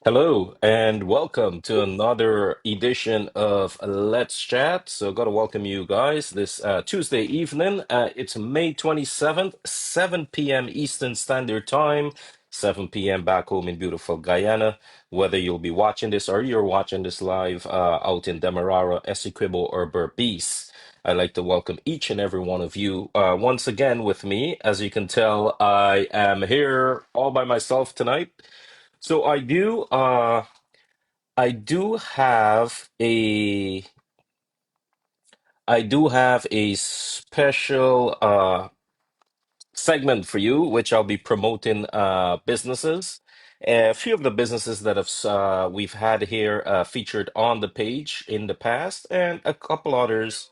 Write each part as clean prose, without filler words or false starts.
Hello and welcome to another edition of Let's Chat. So, got to welcome you guys this Tuesday evening. It's May 27th, 7 p.m. Eastern Standard Time, 7 p.m. back home in beautiful Guyana. Whether you'll be watching this or you're watching this live out in Demerara, Essequibo, or Berbice, I'd like to welcome each and every one of you once again with me. As you can tell, I am here all by myself tonight. So I do have a special segment for you, which I'll be promoting businesses. A few of the businesses that we've had here featured on the page in the past, and a couple others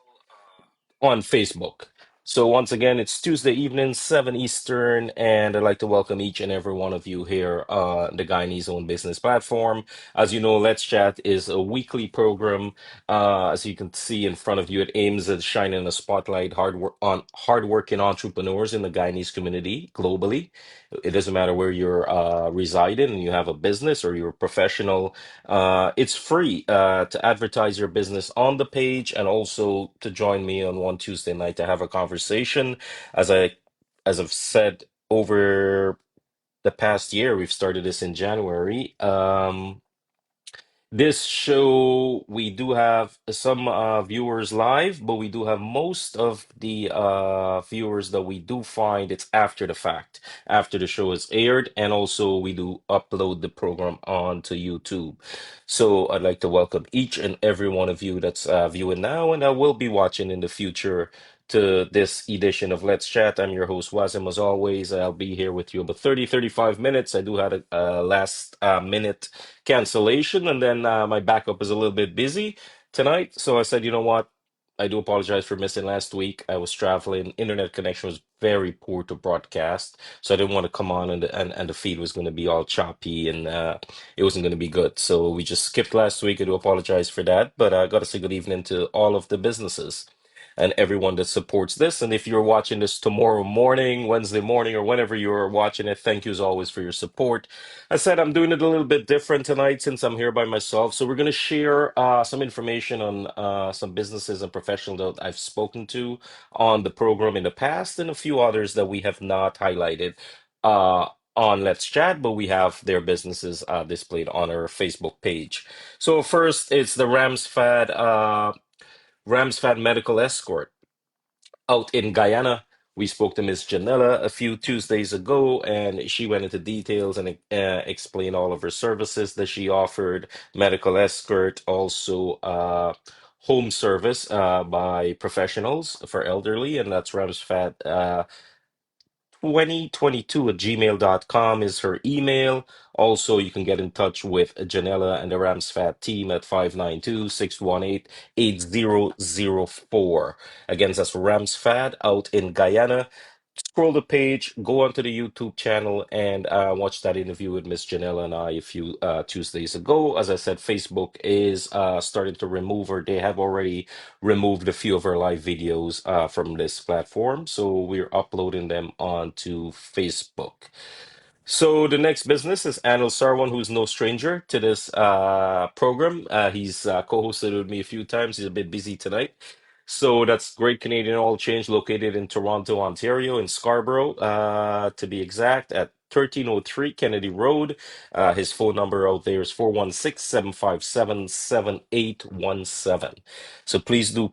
on Facebook. So once again, it's Tuesday evening, 7 Eastern, and I'd like to welcome each and every one of you here on the Guyanese Own Business platform. As you know, Let's Chat is a weekly program. As you can see in front of you, it aims at shining a spotlight on hardworking entrepreneurs in the Guyanese community globally. It doesn't matter where you're residing and you have a business or you're a professional. It's free to advertise your business on the page and also to join me on one Tuesday night to have a conversation. As I as I've said over the past year, we've started this in January. This show, we do have some viewers live, but we do have most of the viewers that we do find it's after the fact, after the show is aired, and also we do upload the program onto YouTube. So I'd like to welcome each and every one of you that's viewing now, and I will be watching in the future to this edition of Let's Chat. I'm your host, Wazim, as always. I'll be here with you about 35 minutes. I do have a last minute cancellation, and then my backup is a little bit busy tonight. So I said, you know what? I do apologize for missing last week. I was traveling. Internet connection was very poor to broadcast, so I didn't want to come on and the feed was going to be all choppy and it wasn't going to be good. So we just skipped last week. I do apologize for that, but I got to say good evening to all of the businesses and everyone that supports this. And if you're watching this tomorrow morning, Wednesday morning, or whenever you're watching it, thank you as always for your support. I said I'm doing it a little bit different tonight since I'm here by myself. So we're going to share some information on some businesses and professionals that I've spoken to on the program in the past, and a few others that we have not highlighted on Let's Chat, but we have their businesses displayed on our Facebook page. So first, it's the Ramsfad Medical Escort out in Guyana. We spoke to Miss Janella a few Tuesdays ago, and she went into details and explained all of her services that she offered: medical escort, also home service by professionals for elderly, and that's Ramsfat 2022 at gmail.com is her email. Also, you can get in touch with Janella and the Ramsfat team at 592-618-8004. Again, that's Ramsfat out in Guyana. Scroll the page, go onto the YouTube channel, and watch that interview with Miss Janella and I a few Tuesdays ago. As I said, Facebook is starting to remove, or they have already removed a few of our live videos from this platform. So we're uploading them onto Facebook. So the next business is Anil Sarwan, who's no stranger to this program. He's co-hosted with me a few times. He's a bit busy tonight. So that's Great Canadian Oil Change, located in Toronto, Ontario, in Scarborough, to be exact, at 1303 Kennedy Road. His phone number out there is 416-757-7817. So please do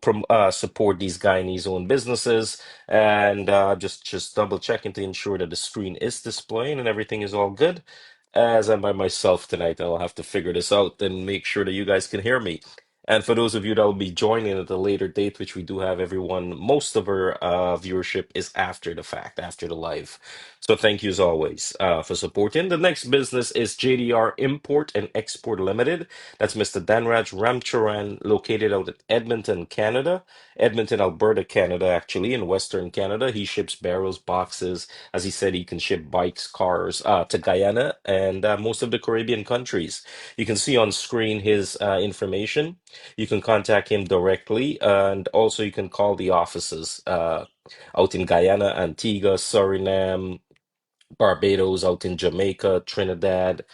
support these Guyanese owned businesses, and just double checking to ensure that the screen is displaying and everything is all good. As I'm by myself tonight, I'll have to figure this out and make sure that you guys can hear me. And for those of you that will be joining at a later date, which we do have everyone, most of our viewership is after the fact, after the live. So thank you as always for supporting. The next business is JDR Import and Export Limited. That's Mr. Danraj Ramcharan, located out at Edmonton, Canada. Edmonton, Alberta, Canada, actually, in Western Canada. He ships barrels, boxes. As he said, he can ship bikes, cars to Guyana and most of the Caribbean countries. You can see on screen his information. You can contact him directly, and also you can call the offices out in Guyana, Antigua, Suriname, Barbados, out in Jamaica, Trinidad,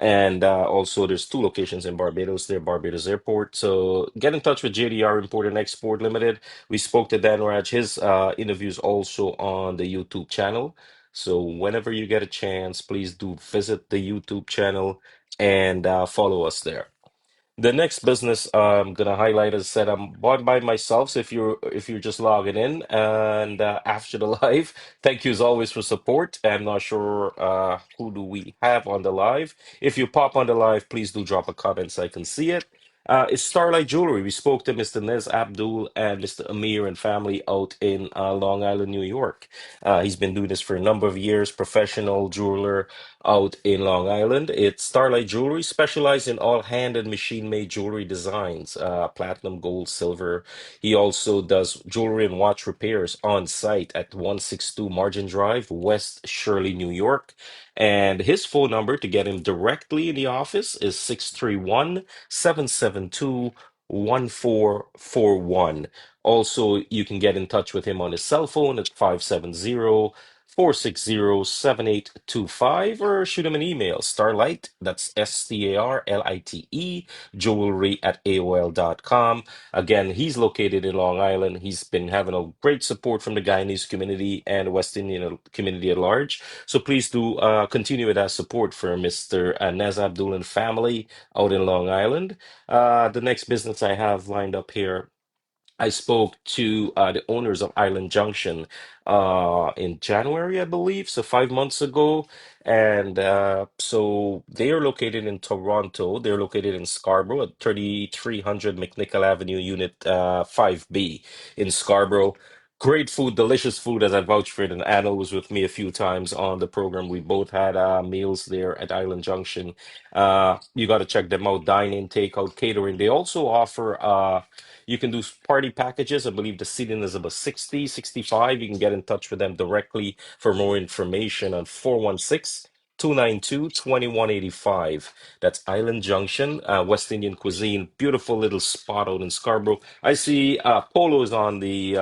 And also, there's two locations in Barbados, there, Barbados Airport. So get in touch with JDR Import and Export Limited. We spoke to Dan Raj. His interviews also on the YouTube channel. So whenever you get a chance, please do visit the YouTube channel and follow us there. The next business I'm gonna highlight, as I said, I'm bought by myself. So if you're just logging in and after the live, thank you as always for support. I'm not sure who do we have on the live. If you pop on the live, please do drop a comment so I can see it. It's Starlight Jewelry. We spoke to Mr. Nez Abdul and Mr. Amir and family out in Long Island, New York. He's been doing this for a number of years, professional jeweler out in Long Island. It's Starlight Jewelry, specialized in all hand and machine made jewelry designs, platinum, gold, silver. He also does jewelry and watch repairs on site at 162 Margin Drive, West Shirley, New York. And his phone number to get him directly in the office is 631-772-1441. Also, you can get in touch with him on his cell phone at 570-460-7825, or shoot him an email, Starlight, that's Starlite, jewelry at AOL.com. Again, he's located in Long Island. He's been having a great support from the Guyanese community and West Indian community at large. So please do continue with that support for Mr. Naz Abdul and family out in Long Island. The next business I have lined up here, I spoke to the owners of Island Junction in January, I believe, so 5 months ago. And so they are located in Toronto. They're located in Scarborough at 3300 McNichol Avenue, Unit 5B in Scarborough. Great food, delicious food, as I vouched for it. And Anna was with me a few times on the program. We both had meals there at Island Junction. You got to check them out, dine-in, takeout, catering. They also offer you can do party packages. I believe the seating is about 60, 65. You can get in touch with them directly for more information on 416-292-2185. That's Island Junction, West Indian cuisine. Beautiful little spot out in Scarborough. I see Polo is on the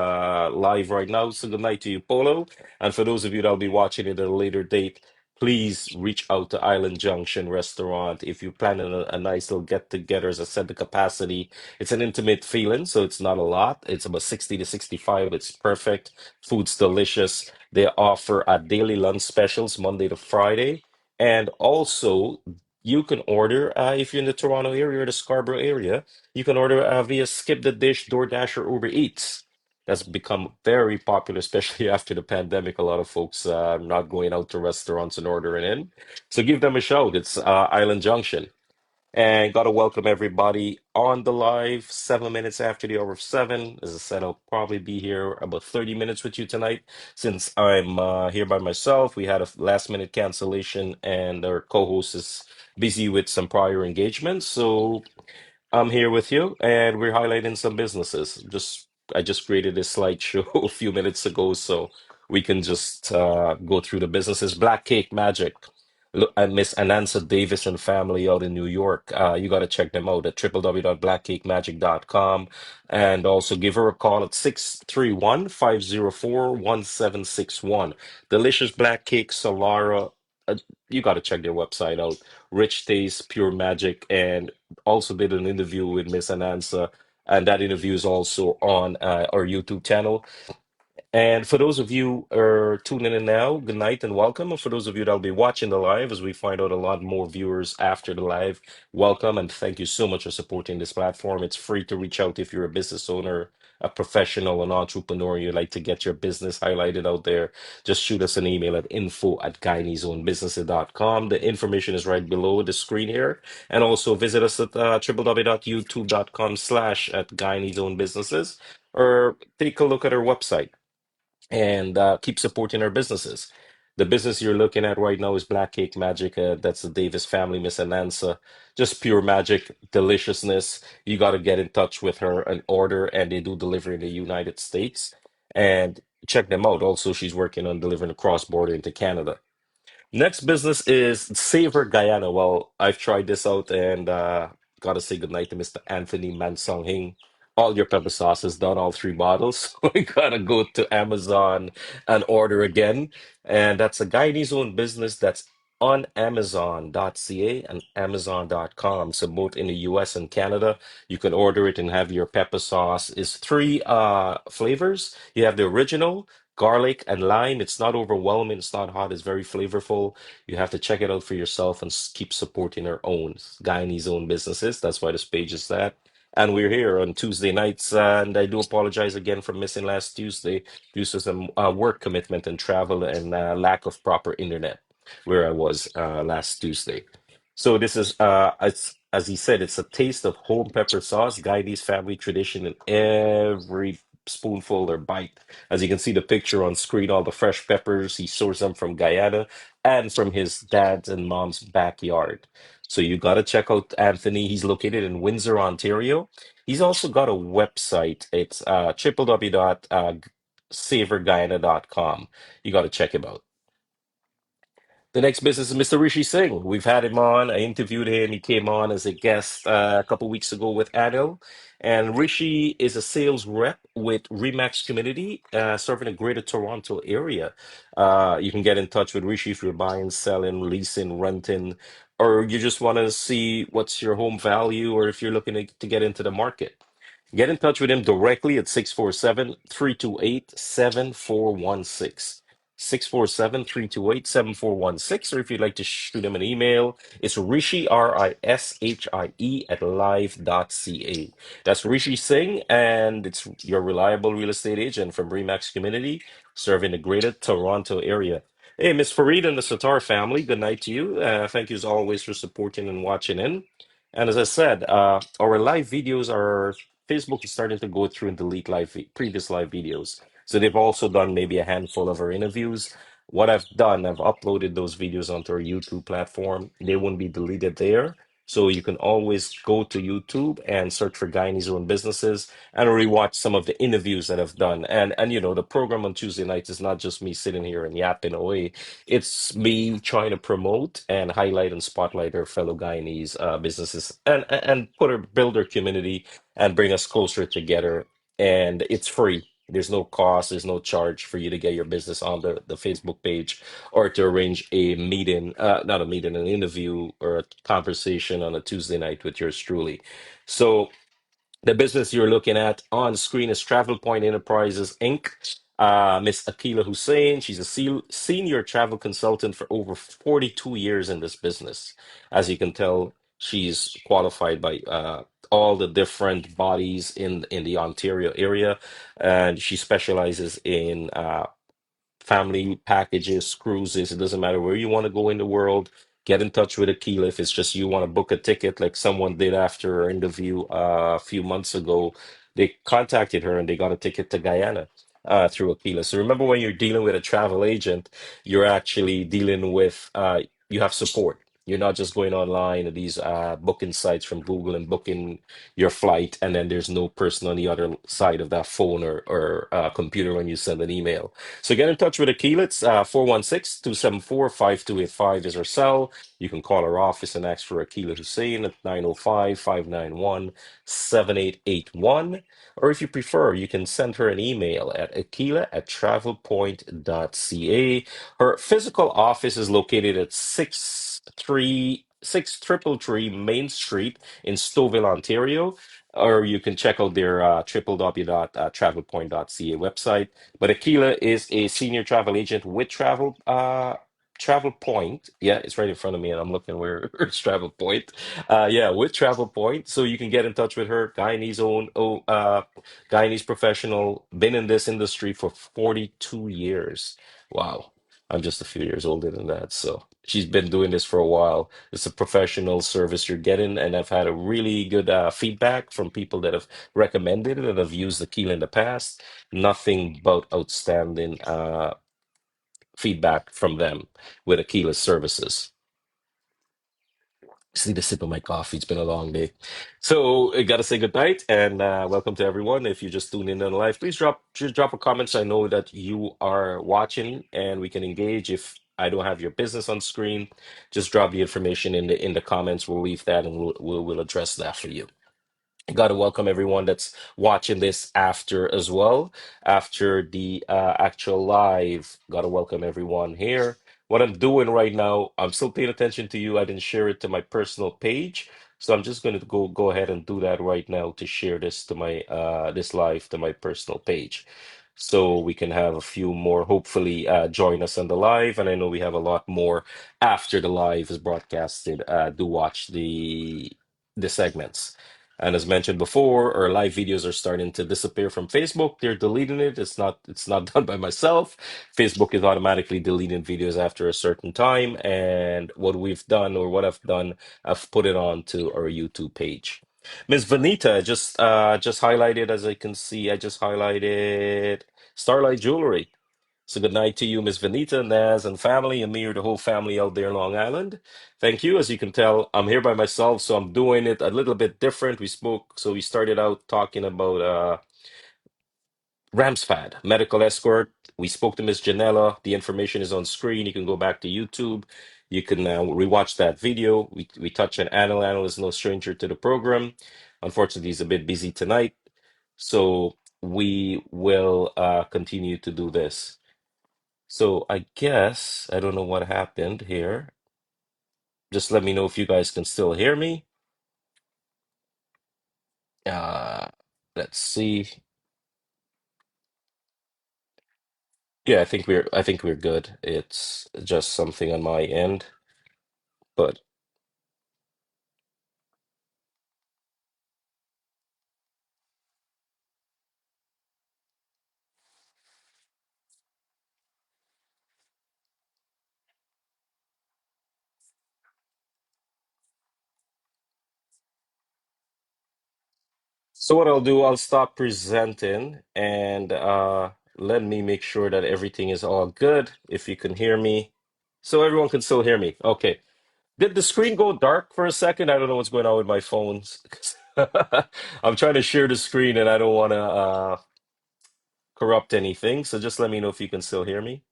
live right now. So good night to you, Polo. And for those of you that'll be watching it at a later date, please reach out to Island Junction Restaurant if you're planning a nice little get together. As I said, the capacity, it's an intimate feeling, so it's not a lot. It's about 60 to 65. It's perfect. Food's delicious. They offer daily lunch specials Monday to Friday. And also, you can order, if you're in the Toronto area or the Scarborough area, you can order via Skip the Dish, DoorDash, or Uber Eats. That's become very popular, especially after the pandemic. A lot of folks not going out to restaurants and ordering in. So give them a shout. It's Island Junction. And got to welcome everybody on the live 7 minutes after the hour of seven. As I said, I'll probably be here about 30 minutes with you tonight since I'm here by myself. We had a last minute cancellation, and our co host is busy with some prior engagements. So I'm here with you, and we're highlighting some businesses. I just created this slideshow a few minutes ago, so we can just go through the businesses. Black Cake Magic. Look, and Miss Anansa Davis and family out in New York. You got to check them out at www.blackcakemagic.com, and also give her a call at 631-504-1761. Delicious Black Cake Solara. Uh, you got to check their website out. Rich Taste, Pure Magic, and also did an interview with Miss Anansa, and that interview is also on our YouTube channel. And for those of you who are tuning in now, good night and welcome. And for those of you that'll be watching the live, as we find out a lot more viewers after the live, welcome and thank you so much for supporting this platform. It's free to reach out if you're a business owner, a professional, an entrepreneur, you'd like to get your business highlighted out there. Just shoot us an email at info@guyaneseownbusinesses.com. The information is right below the screen here. And also visit us at www.youtube.com/ at Guyaneseownbusinesses, or take a look at our website and keep supporting our businesses. The business you're looking at right now is Black Cake Magic. That's the Davis family, Miss Anansa. Just pure magic, deliciousness. You got to get in touch with her and order, and they do deliver in the United States. And check them out. Also, she's working on delivering across border into Canada. Next business is Savor Guyana. Well, I've tried this out and gotta say goodnight to Mr. Anthony Mansong Hing. All your pepper sauce is done, all three bottles. We gotta go to Amazon and order again. And that's a Guyanese owned business that's on Amazon.ca and Amazon.com. So both in the US and Canada, you can order it and have your pepper sauce. It's three flavors. You have the original, garlic and lime. It's not overwhelming, it's not hot, it's very flavorful. You have to check it out for yourself and keep supporting our own Guyanese own businesses. That's why this page is that. And we're here on Tuesday nights, and I do apologize again for missing last Tuesday due to some work commitment and travel and lack of proper internet where I was last Tuesday. So this is, as he said, it's a taste of home pepper sauce, Guyanese family tradition in every spoonful or bite. As you can see the picture on screen, all the fresh peppers, he sourced them from Guyana and from his dad's and mom's backyard. So you got to check out Anthony. He's located in Windsor, Ontario. He's also got a website. It's www.savorguyana.com. You got to check him out. The next business is Mr. Rishi Singh. We've had him on. I interviewed him. He came on as a guest a couple weeks ago with Adil. And Rishi is a sales rep with Remax Community, serving the greater Toronto area. You can get in touch with Rishi if you're buying, selling, leasing, renting, or you just want to see what's your home value, or if you're looking to get into the market. Get in touch with him directly at 647-328-7416. 647-328-7416. Or if you'd like to shoot him an email, it's Rishi, Rishie, at live.ca. That's Rishi Singh, and it's your reliable real estate agent from Remax Community, serving the greater Toronto area. Hey, Miss Fareed and the Satar family, good night to you. Thank you as always for supporting and watching in. And as I said, our live videos are Facebook is starting to go through and delete previous live videos. So they've also done maybe a handful of our interviews. What I've done, I've uploaded those videos onto our YouTube platform. They won't be deleted there. So you can always go to YouTube and search for Guyanese own businesses and rewatch some of the interviews that I've done. And the program on Tuesday nights is not just me sitting here and yapping away. It's me trying to promote and highlight and spotlight our fellow Guyanese businesses and build our community and bring us closer together. And it's free. There's no cost, there's no charge for you to get your business on the Facebook page or to arrange a meeting, not a meeting, an interview or a conversation on a Tuesday night with yours truly. So the business you're looking at on screen is Travel Point Enterprises Inc. Miss Akila Hussein, she's a senior travel consultant for over 42 years in this business. As you can tell, she's qualified by all the different bodies in the Ontario area, and she specializes in family packages, cruises. It doesn't matter where you want to go in the world. Get in touch with Akila if it's just you want to book a ticket, like someone did after our interview a few months ago. They contacted her and they got a ticket to Guyana through Akila. So remember, when you're dealing with a travel agent, you're actually dealing with you have support. You're not just going online to these booking sites from Google and booking your flight, and then there's no person on the other side of that phone or computer when you send an email. So get in touch with Akila. It's 416-274-5285 is our cell. You can call our office and ask for Akila Hussein at 905-591-7881. Or if you prefer, you can send her an email at akila@travelpoint.ca. Her physical office is located at 6333 Main Street in Stouffville, Ontario. Or you can check out their www.travelpoint.ca website. But Aquila is a senior travel agent with Travel Point. Yeah, it's right in front of me, and I'm looking where it's Travel Point. Yeah, with Travel Point. So you can get in touch with her. Guyanese professional, been in this industry for 42 years. Wow. I'm just a few years older than that. So she's been doing this for a while. It's a professional service you're getting, and I've had a really good feedback from people that have recommended it and have used the key in the past. Nothing but outstanding feedback from them with Aquila's services. Just need a sip of my coffee. It's been a long day. So I gotta say goodnight and welcome to everyone. If you just tuned in on live, please drop a comment so I know that you are watching and we can engage. If I don't have your business on screen, just drop the information in the comments. We'll leave that and we'll address that for you. Got to welcome everyone that's watching this after as well, after the actual live. Got to welcome everyone here. what I'm doing right now, I'm still paying attention to you. I didn't share it to my personal page. So I'm just going to go ahead and do that right now to share this to my this live to my personal page. So we can have a few more hopefully join us on the live. And I know we have a lot more after the live is broadcasted. Do watch the segments. And as mentioned before, our live videos are starting to disappear from Facebook. They're deleting it. It's not done by myself. Facebook is automatically deleting videos after a certain time. And what we've done, or what I've done, I've put it on to our YouTube page. Miss Vanita just highlighted, as I can see, I just highlighted Starlight Jewelry. So good night to you, Miss Vanita, Naz, and family, and me or the whole family out there in Long Island. Thank you. As you can tell, I'm here by myself, so I'm doing it a little bit different. We started out talking about Ramspad, medical escort. We spoke to Miss Janella. The information is on screen. You can go back to YouTube. You can rewatch that video. We touched on Anil. Anil is no stranger to the program. Unfortunately, he's a bit busy tonight. So we will continue to do this. So I guess I don't know what happened here. Just let me know if you guys can still hear me. Uh, let's see. Yeah, I think we're good. It's just something on my end, but so what I'll do, I'll stop presenting and let me make sure that everything is all good. If you can hear me, so everyone can still hear me. Okay. Did the screen go dark for a second? I don't know what's going on with my phones. I'm trying to share the screen and I don't want to corrupt anything. So just let me know if you can still hear me.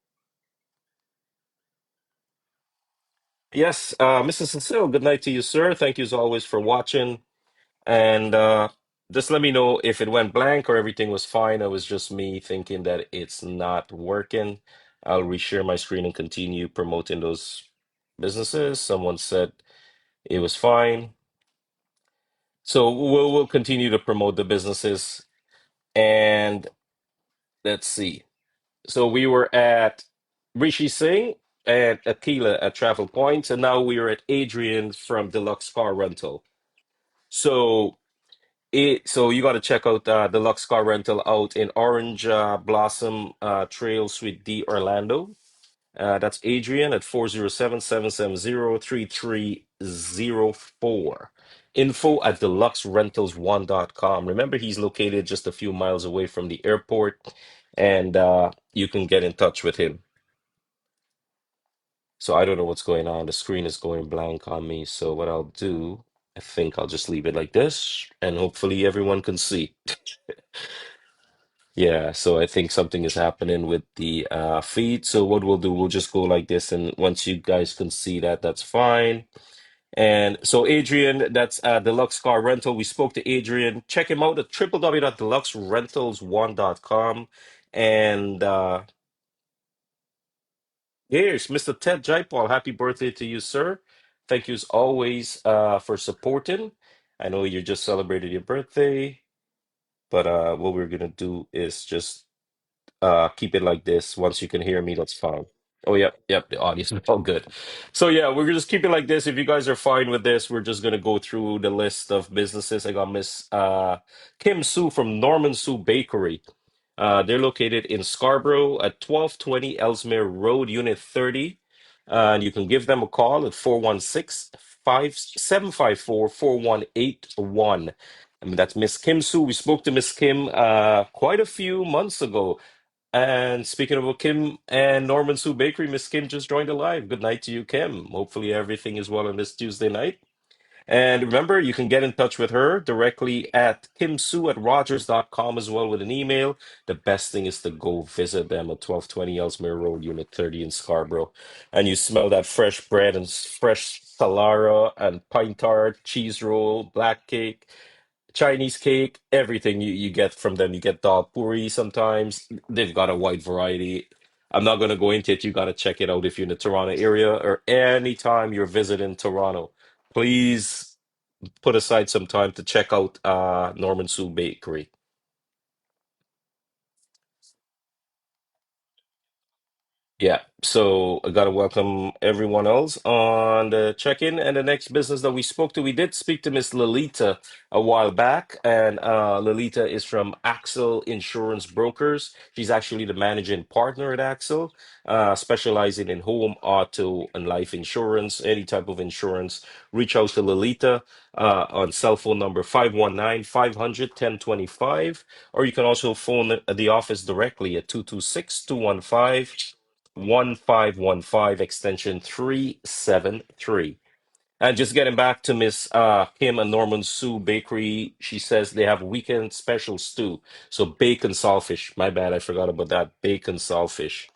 Yes, Mr. Cecile, good night to you, sir. Thank you as always for watching. And just let me know if it went blank or everything was fine. It was just me thinking that it's not working. I'll reshare my screen and continue promoting those businesses. Someone said it was fine. So we'll continue to promote the businesses. And let's see. So we were at Rishi Singh and Akila at Travel Points, and now we are at Adrian from Deluxe Car Rental. So so you got to check out Deluxe Car Rental out in Orange Blossom Trail, Suite D, Orlando. That's Adrian at 407-770-3304. Info at deluxerentals1.com. Remember, he's located just a few miles away from the airport, and you can get in touch with him. So I don't know what's going on. The screen is going blank on me. So what I'll do, I think I'll just leave it like this, and hopefully everyone can see. Yeah, so I think something is happening with the feed. So what we'll do, we'll just go like this, and once you guys can see that, that's fine. And so Adrian, that's Deluxe Car Rental. We spoke to Adrian. Check him out at www.deluxerentals1.com. And here's Mr. Ted Jaipal. Happy birthday to you, sir. Thank you as always for supporting. I know you just celebrated your birthday, but what we're gonna do is just keep it like this. Once you can hear me, that's fine. Oh, yep, the audio is all good. So yeah, we're gonna just keep it like this. If you guys are fine with this, we're just gonna go through the list of businesses. I got Miss Kim Sue from Norman Sue Bakery. They're located in Scarborough at 1220 Ellesmere Road, Unit 30. And you can give them a call at 416-754-4181. I mean, that's Miss Kim Sue. We spoke to Miss Kim quite a few months ago. And speaking of Kim and Norman Sue Bakery, Miss Kim just joined the live. Good night to you, Kim. Hopefully everything is well on this Tuesday night. And remember, you can get in touch with her directly at kimsue@rogers.com as well with an email. The best thing is to go visit them at 1220 Ellesmere Road, Unit 30 in Scarborough. And you smell that fresh bread and fresh Salara and pine tart, cheese roll, black cake, Chinese cake, everything you get from them. You get dal puri sometimes. They've got a wide variety. I'm not going to go into it. You got to check it out if you're in the Toronto area or anytime you're visiting Toronto. Please put aside some time to check out Norman Sue Bakery. Yeah, so I gotta welcome everyone else on the check-in and the next business that we spoke to. We did speak to Miss Lolita a while back, and Lolita is from Axel Insurance Brokers. She's actually the managing partner at Axel, specializing in home, auto, and life insurance, any type of insurance. Reach out to Lolita on cell phone number 519-500-1025, or you can also phone the office directly at 226-215-1515 extension 373. And just getting back to Miss Kim and Norman Sue Bakery, she says they have weekend specials too. So bacon saltfish. My bad, I forgot about that. Bacon saltfish.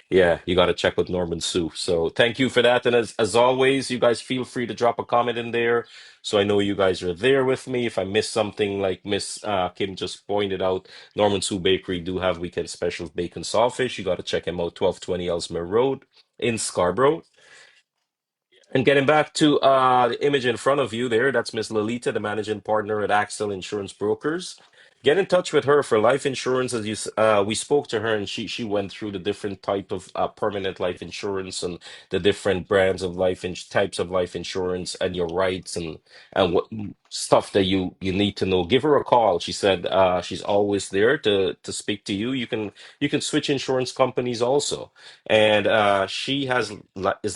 Yeah, you got to check with Norman Sue. So thank you for that. And as always, you guys feel free to drop a comment in there. So I know you guys are there with me. If I miss something like Miss Kim just pointed out, Norman Sue Bakery do have weekend specials bacon sawfish. You got to check him out, 1220 Ellesmere Road in Scarborough. And getting back to the image in front of you there, that's Miss Lolita, the managing partner at Axel Insurance Brokers. Get in touch with her for life insurance. As we spoke to her, and she went through the different type of permanent life insurance and the different brands of types of life insurance and your rights and what stuff that you need to know. Give her a call. She said she's always there to speak to you. You can switch insurance companies also, and she is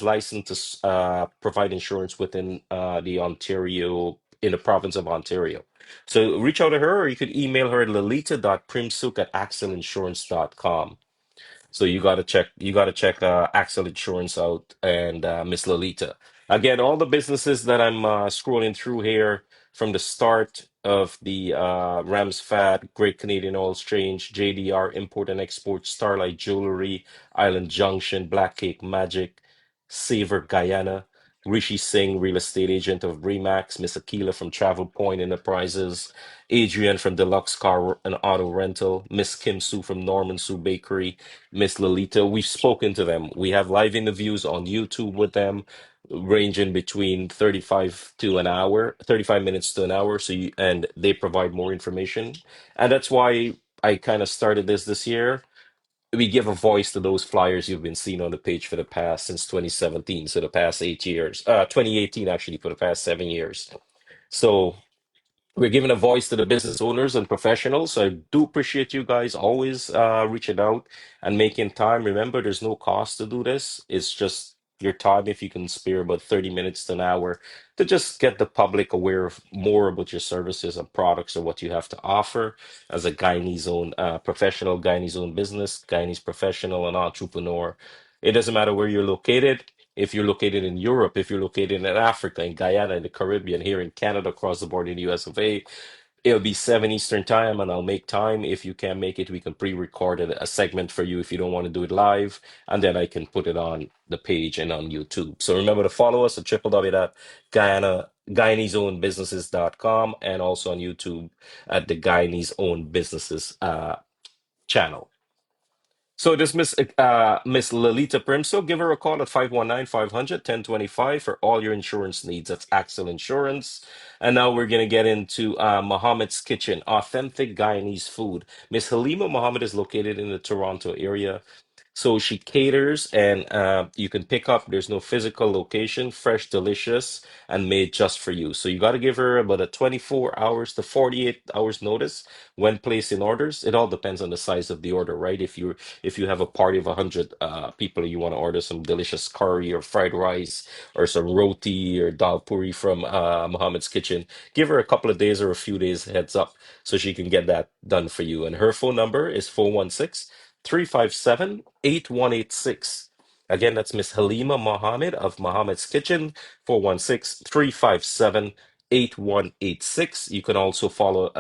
licensed to provide insurance within the Ontario in the province of Ontario. So reach out to her, or you could email her at lolita.primsuk@axelinsurance.com. So you gotta check Axel Insurance out and Miss Lolita. Again, all the businesses that I'm scrolling through here from the start of the Rams Fat, Great Canadian Oil Exchange, JDR Import and Export, Starlight Jewelry, Island Junction, Black Cake Magic, Savor Guyana, Rishi Singh, real estate agent of Remax, Miss Akila from Travel Point Enterprises, Adrian from Deluxe Car and Auto Rental, Miss Kim Sue from Norman Sue Bakery, Miss Lolita. We've spoken to them. We have live interviews on YouTube with them, ranging between 35 minutes to an hour. And they provide more information. And that's why I kind of started this year. We give a voice to those flyers you've been seeing on the page for the past since 2017. So the past 8 years, 2018, actually, for the past 7 years. So we're giving a voice to the business owners and professionals. So I do appreciate you guys always reaching out and making time. Remember, there's no cost to do this. It's just your time if you can spare about 30 minutes to an hour to just get the public aware of more about your services and products or what you have to offer as a Guyanese owned professional, Guyanese owned business, Guyanese professional and entrepreneur. It doesn't matter where you're located. If you're located in Europe, if you're located in Africa, in Guyana, in the Caribbean, here in Canada, across the border in the US of A, it'll be 7 Eastern time, and I'll make time. If you can't make it, we can pre-record a segment for you if you don't want to do it live, and then I can put it on the page and on YouTube. So remember to follow us at www.GuyanaseOwnedBusinesses.com and also on YouTube at the Guyanese Owned Businesses channel. So this Miss Lolita Primso, give her a call at 519-500-1025 for all your insurance needs. That's Axel Insurance. And now we're gonna get into Mohammed's Kitchen, authentic Guyanese food. Miss Halima Mohammed is located in the Toronto area. So she caters and you can pick up. There's no physical location, fresh, delicious, and made just for you. So you got to give her about a 24 hours to 48 hours notice when placing orders. It all depends on the size of the order, right? If you have a party of 100 people, you want to order some delicious curry or fried rice or some roti or dal puri from Muhammad's Kitchen, give her a couple of days or a few days heads up so she can get that done for you. And her phone number is 416-357-8186. Again, that's Miss Halima Mohammed of Mohammed's Kitchen, 416-357-8186. You can also follow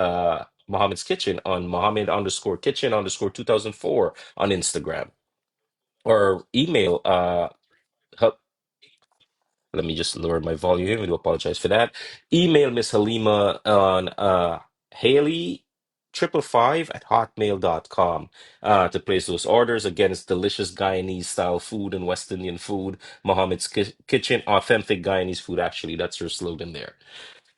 Mohammed's Kitchen on Mohammed underscore kitchen underscore 2004 on Instagram, or email help. Let me just lower my volume. I do apologize for that. Email Miss Halima on Haley 555 at hotmail.com to place those orders. Again, it's delicious Guyanese style food and West Indian food. Mohammed's Kitchen, authentic Guyanese food. Actually, that's your slogan there.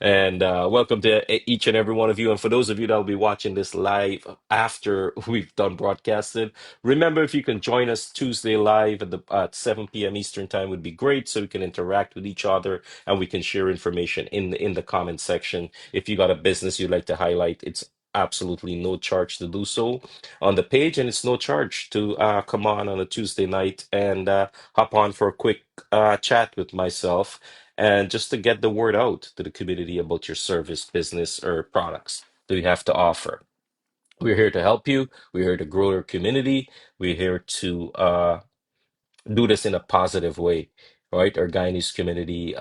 And welcome to each and every one of you. And for those of you that will be watching this live after we've done broadcasting, remember if you can join us Tuesday live at 7 p.m. Eastern time would be great, so we can interact with each other and we can share information in the comment section. If you got a business you'd like to highlight, it's absolutely no charge to do so on the page, and it's no charge to come on a Tuesday night and hop on for a quick chat with myself and just to get the word out to the community about your service, business, or products that you have to offer. We're here to help you. We're here to grow your community. We're here to do this in a positive way, right? Our Guyanese community,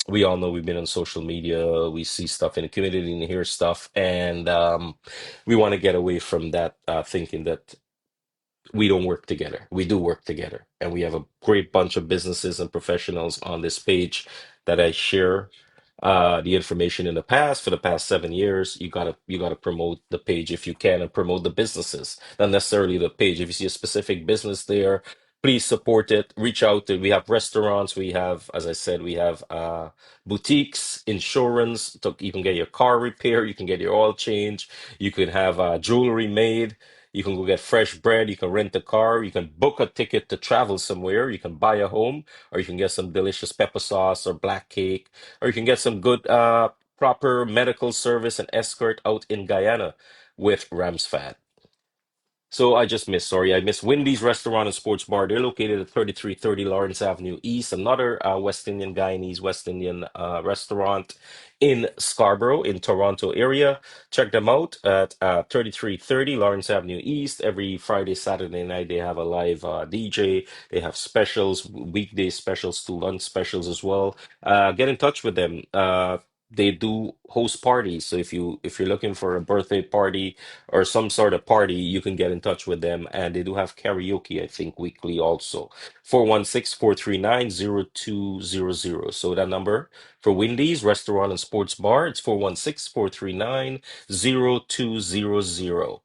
we all know we've been on social media. We see stuff in the community and hear stuff, and we want to get away from that thinking that we don't work together. We do work together. And we have a great bunch of businesses and professionals on this page that I share the information in the past. For the past 7 years, you gotta promote the page if you can and promote the businesses, not necessarily the page. If you see a specific business there, please support it. Reach out to, we have restaurants, we have, as I said, we have boutiques, insurance, you can get your car repaired, you can get your oil change, you can have jewelry made. You can go get fresh bread. You can rent a car. You can book a ticket to travel somewhere. You can buy a home, or you can get some delicious pepper sauce or black cake, or you can get some good, proper medical service and escort out in Guyana with Ram's Fat. So I missed Wendy's Restaurant and Sports Bar. They're located at 3330 Lawrence Avenue East, another West Indian Guyanese West Indian restaurant in Scarborough, in Toronto area. Check them out at 3330 Lawrence Avenue East. Every Friday, Saturday night, they have a live DJ. They have specials, weekday specials to lunch specials as well. Get in touch with them. They do host parties. So if you're looking for a birthday party, or some sort of party, you can get in touch with them. And they do have karaoke, I think, weekly also. 416-439-0200. So that number for Wendy's Restaurant and Sports Bar, it's 416-439-0200.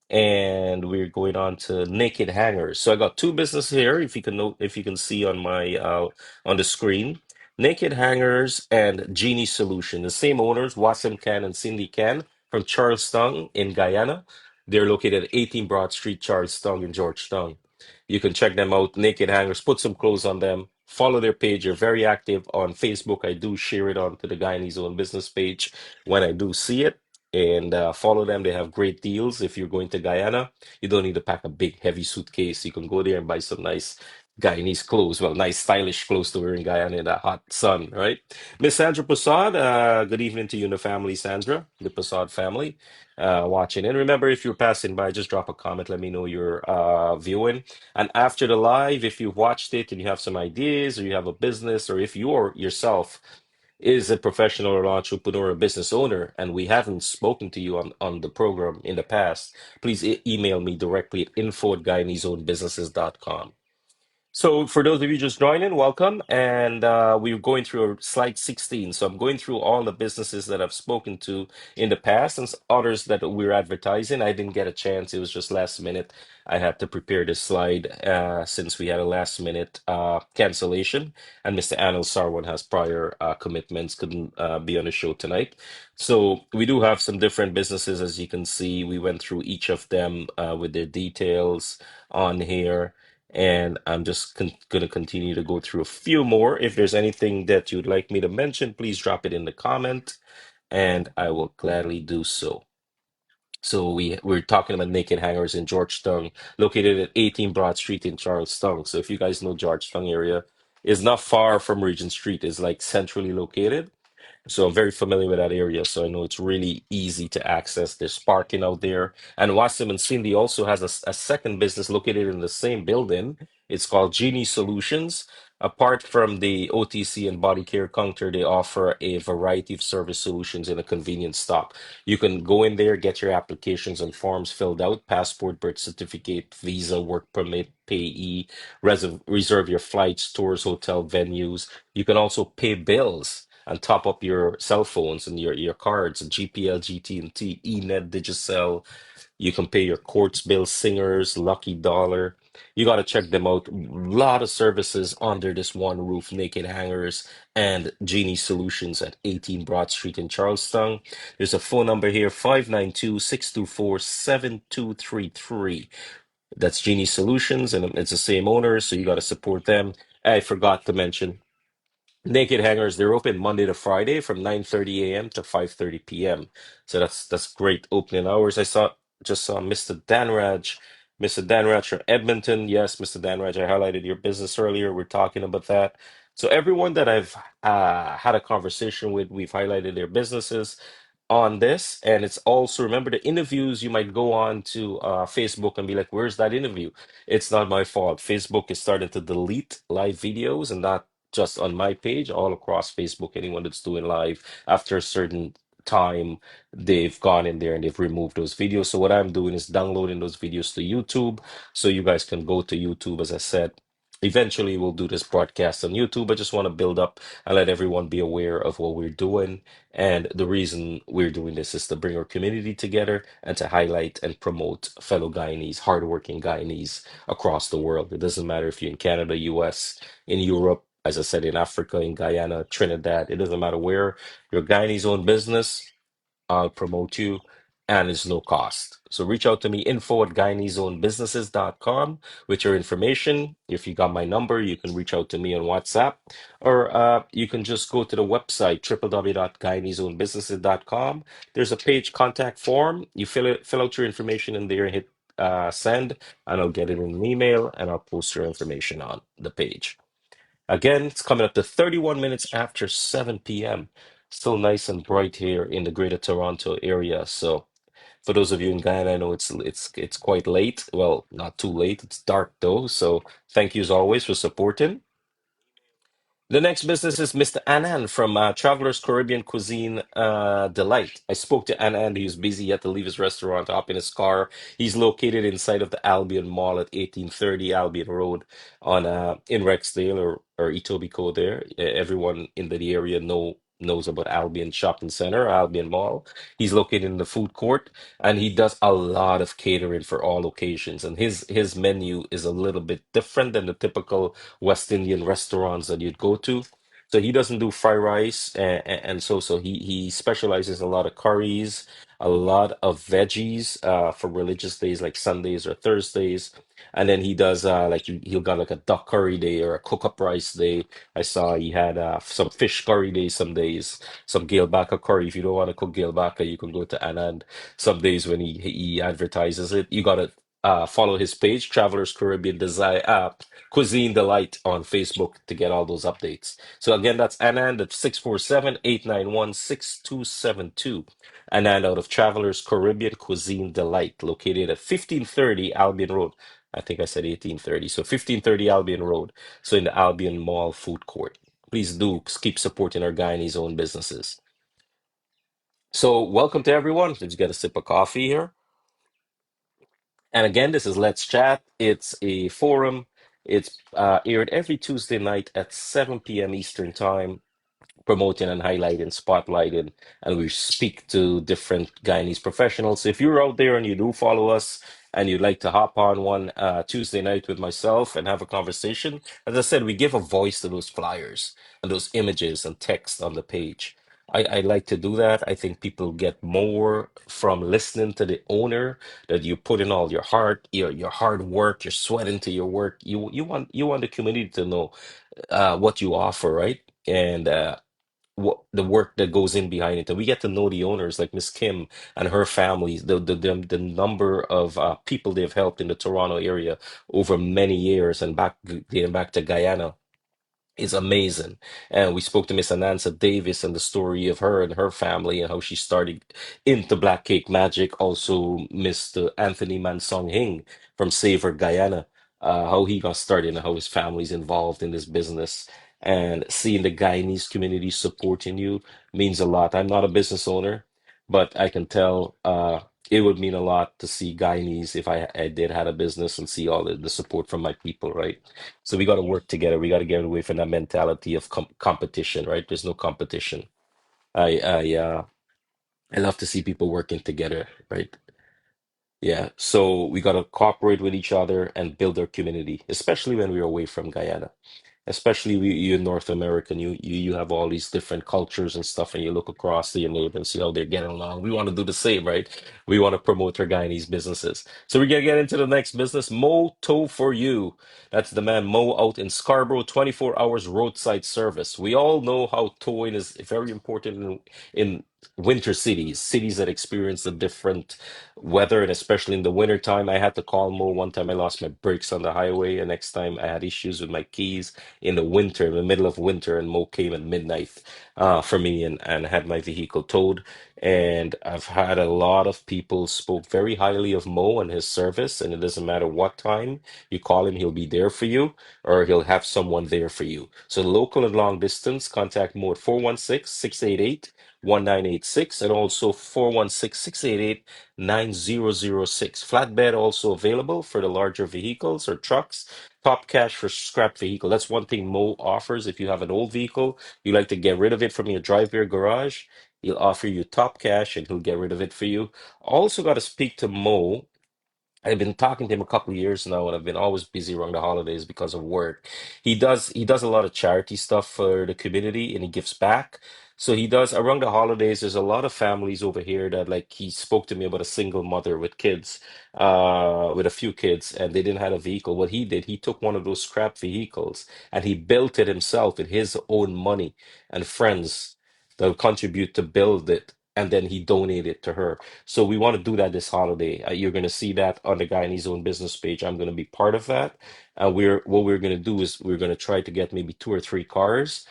And we're going on to naked hangers. So I got two business here. If you can note, if you can see on my on the screen, naked hangers and Genie Solution, the same owners, Wazim Khan and Cindy Khan from Charlestown in Guyana. They're located at 18 Broad Street, Charlestown in Georgetown. You can check them out. Naked hangers, put some clothes on them. Follow their page. They're very active on Facebook. I do share it onto the Guyanese own business page when I do see it, and follow them. They have great deals. If you're going to Guyana, you don't need to pack a big, heavy suitcase. You can go there and buy some nice Guyanese clothes. Well, nice, stylish clothes to wear in Guyana in that hot sun, right? Miss Sandra Prasad, good evening to you and the family, Sandra, the Prasad family, watching. And remember, if you're passing by, just drop a comment. Let me know you're viewing. And after the live, if you've watched it and you have some ideas, or you have a business, or if you're yourself is a professional or entrepreneur or business owner, and we haven't spoken to you on the program in the past, please email me directly at info@guyaneseownedbusinesses.com. So, for those of you just joining, welcome. And we're going through slide 16. So, I'm going through all the businesses that I've spoken to in the past and others that we're advertising. I didn't get a chance, it was just last minute. I had to prepare this slide since we had a last minute cancellation. And Mr. Anil Sarwan has prior commitments, couldn't be on the show tonight. So, we do have some different businesses, as you can see. We went through each of them with their details on here. And I'm just going to continue to go through a few more. If there's anything that you'd like me to mention, please drop it in the comment, and I will gladly do so. So we're talking about naked hangers in Georgetown, located at 18 Broad Street in Charlestown. So if you guys know Georgetown area, is not far from Regent Street. Is like centrally located. So I'm very familiar with that area. So I know it's really easy to access. There's parking out there. And Wasim and Cindy also has a second business located in the same building. It's called Genie Solutions. Apart from the OTC and body care counter, they offer a variety of service solutions in a convenience stop. You can go in there, get your applications and forms filled out, passport, birth certificate, visa, work permit, payee, reserve your flights, tours, hotel venues. You can also pay bills and top up your cell phones and your cards, GPL, GT&T, eNet, Digicel. You can pay your Quartz bill, Singers, Lucky Dollar. You got to check them out. A lot of services under this one roof. Naked Hangers and Genie Solutions at 18 Broad Street in Charlestown. There's a phone number here, 592-624-7233. That's Genie Solutions, and it's the same owner, so you got to support them. I forgot to mention Naked Hangers, they're open Monday to Friday from 9:30 a.m. to 5:30 p.m. So that's great opening hours. I saw Mr. Danraj, Mr. Danraj from Edmonton. Yes, Mr. Danraj, I highlighted your business earlier. We're talking about that. So everyone that I've had a conversation with, we've highlighted their businesses on this. And it's also, remember, the interviews, you might go on to Facebook and be like, where's that interview? It's not my fault. Facebook is starting to delete live videos, and not just on my page, all across Facebook. Anyone that's doing live after a certain time, they've gone in there and they've removed those videos. So what I'm doing is downloading those videos to YouTube, so you guys can go to YouTube. As I said, eventually we'll do this broadcast on YouTube. I just want to build up and let everyone be aware of what we're doing. And the reason we're doing this is to bring our community together and to highlight and promote fellow Guyanese, hardworking Guyanese across the world. It doesn't matter if you're in Canada, US, in Europe, as I said, in Africa, in Guyana, Trinidad. It doesn't matter where your Guyanese own business, I'll promote you, and it's no cost. So reach out to me, info@guyaneseownedbusinesses.com with your information. If you got my number, you can reach out to me on WhatsApp, or you can just go to the website, www.guyaneseownedbusinesses.com. There's a page contact form. You fill out your information in there, hit send, and I'll get it in an email, and I'll post your information on the page. Again, it's coming up to 31 minutes after 7 p.m. Still nice and bright here in the Greater Toronto area. So for those of you in Guyana, I know it's quite late. Well, not too late. It's dark though. So thank you as always for supporting. The next business is Mr. Anand from Travelers Caribbean Cuisine Delight. I spoke to Anand. He was busy. He had to leave his restaurant to hop in his car. He's located inside of the Albion Mall at 1830 Albion Road on in Rexdale or Etobicoke there. Everyone in the area knows about Albion Shopping Center, Albion Mall. He's located in the food court, and he does a lot of catering for all occasions. And his menu is a little bit different than the typical West Indian restaurants that you'd go to. So he doesn't do fried rice, and so he specializes in a lot of curries, a lot of veggies for religious days like Sundays or Thursdays, and then he does like he'll got like a duck curry day or a cook up rice day. I saw he had some fish curry day some days, some Gale Baka curry. If you don't want to cook Gale Baka, you can go to Anand. Some days when he advertises it, you gotta follow his page, Travelers Caribbean Design Cuisine Delight on Facebook to get all those updates. So again, that's Anand at 647-891-6272. Anand out of Travelers Caribbean Cuisine Delight, located at 1530 Albion Road. I think I said 1830. So 1530 Albion Road. So in the Albion Mall food court. Please do keep supporting our Guyanese own businesses. So welcome to everyone. Let's get a sip of coffee here. And again, this is Let's Chat. It's a forum. It's aired every Tuesday night at 7 p.m. Eastern Time, promoting and highlighting, spotlighting, and we speak to different Guyanese professionals. If you're out there and you do follow us and you'd like to hop on one Tuesday night with myself and have a conversation, as I said, we give a voice to those flyers and those images and text on the page. I like to do that. I think people get more from listening to the owner, that you put in all your heart, your hard work, your sweat into your work. You want the community to know what you offer, right? And what the work that goes in behind it, and we get to know the owners like Miss Kim and her family, the number of people they've helped in the Toronto area over many years, and dating back to Guyana is amazing. And we spoke to Miss Anansa Davis and the story of her and her family and how she started into Black Cake Magic. Also, Mr. Anthony Mansong Hing from Savor Guyana, how he got started and how his family's involved in this business. And seeing the Guyanese community supporting you means a lot. I'm not a business owner, but I can tell it would mean a lot to see Guyanese if I did had a business and see all the support from my people, right? So we got to work together. We got to get away from that mentality of competition, right? There's no competition. I love to see people working together, right? Yeah. So we got to cooperate with each other and build our community, especially when we're away from Guyana. Especially you in North America, and you have all these different cultures and stuff, and you look across to your neighbor and see how they're getting along. We want to do the same, right? We want to promote our Guyanese businesses. So we're gonna get into the next business, Mo Tow for You. That's the man Mo out in Scarborough, 24 hours roadside service. We all know how towing is very important in winter cities, cities that experience the different weather, and especially in the winter time. I had to call Mo one time. I lost my brakes on the highway, and next time I had issues with my keys in the winter, in the middle of winter, and Mo came at midnight for me and had my vehicle towed. And I've had a lot of people spoke very highly of Mo and his service, and it doesn't matter what time you call him, he'll be there for you, or he'll have someone there for you. So local and long distance, contact Mo at 416-688-1986 and also 416-688-9006. Flatbed also available for the larger vehicles or trucks. Top cash for scrap vehicle. That's one thing Mo offers. If you have an old vehicle, you like to get rid of it from your driveway or garage, he'll offer you top cash and he'll get rid of it for you. Also got to speak to Mo. I've been talking to him a couple of years now, and I've been always busy around the holidays because of work. He does a lot of charity stuff for the community, and he gives back. So he does around the holidays. There's a lot of families over here that like he spoke to me about a single mother with kids, with a few kids, and they didn't have a vehicle. What he did, he took one of those scrap vehicles and he built it himself with his own money and friends that contribute to build it, and then he donated it to her. So we want to do that this holiday. You're going to see that on the Guyanese Own Business page. I'm going to be part of that. We're going to do is we're going to try to get maybe two or three cars,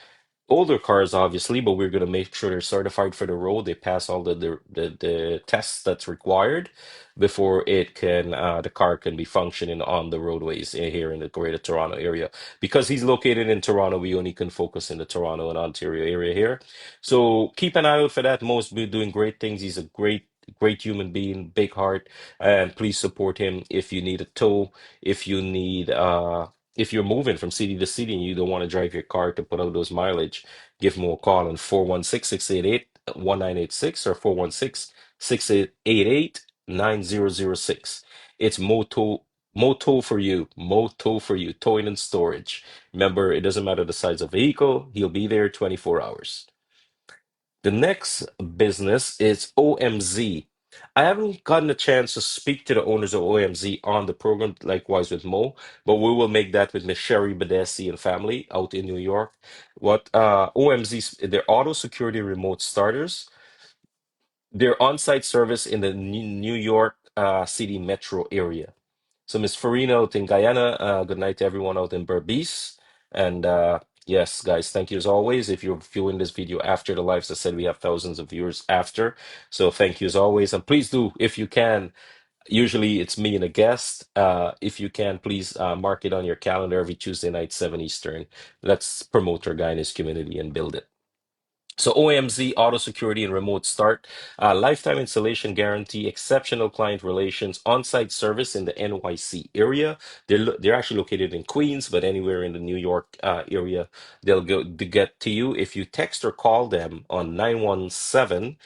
older cars, obviously, but we're going to make sure they're certified for the road. They pass all the tests that's required before the car can be functioning on the roadways here in the Greater Toronto area. Because he's located in Toronto, we only can focus in the Toronto and Ontario area here. So keep an eye out for that. Mo's been doing great things. He's a great human being, big heart, and please support him if you need a tow, if you need if you're moving from city to city and you don't want to drive your car to put out those mileage, give them a call on 416-688-1986 or 416-688-9006. It's Moto for you, towing and storage. Remember, it doesn't matter the size of vehicle, he'll be there 24 hours. The next business is OMZ. I haven't gotten a chance to speak to the owners of OMZ on the program, likewise with Mo, but we will make that with Miss Sherry Badesi and family out in New York. What OMZ, their auto security remote starters, their on-site service in the New York City metro area. So Miss Farina out in Guyana, good night to everyone out in Berbice. And yes, guys, thank you as always. If you're viewing this video after the lives, I said we have thousands of viewers after. So thank you as always. And please do, if you can, usually it's me and a guest. If you can, please mark it on your calendar every Tuesday night, 7 Eastern. Let's promote our Guyanese community and build it. So OMZ, auto security and remote start, lifetime installation guarantee, exceptional client relations, on-site service in the NYC area. They're actually located in Queens, but anywhere in the New York area, they'll go to get to you if you text or call them on 917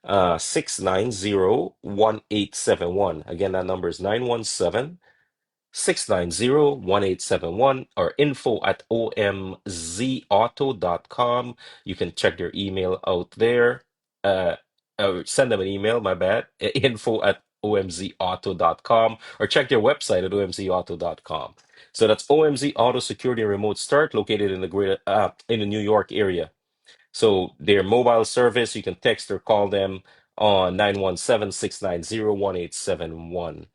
690-1871. Again, that number is 917-690-1871 or info@omzauto.com. You can check their email out there. Uh, Send them an email, my bad, info@omzauto.com or check their website at omzauto.com. So that's OMZ Auto Security and Remote Start located in the New York area. So their mobile service, you can text or call them on 917-690-1871.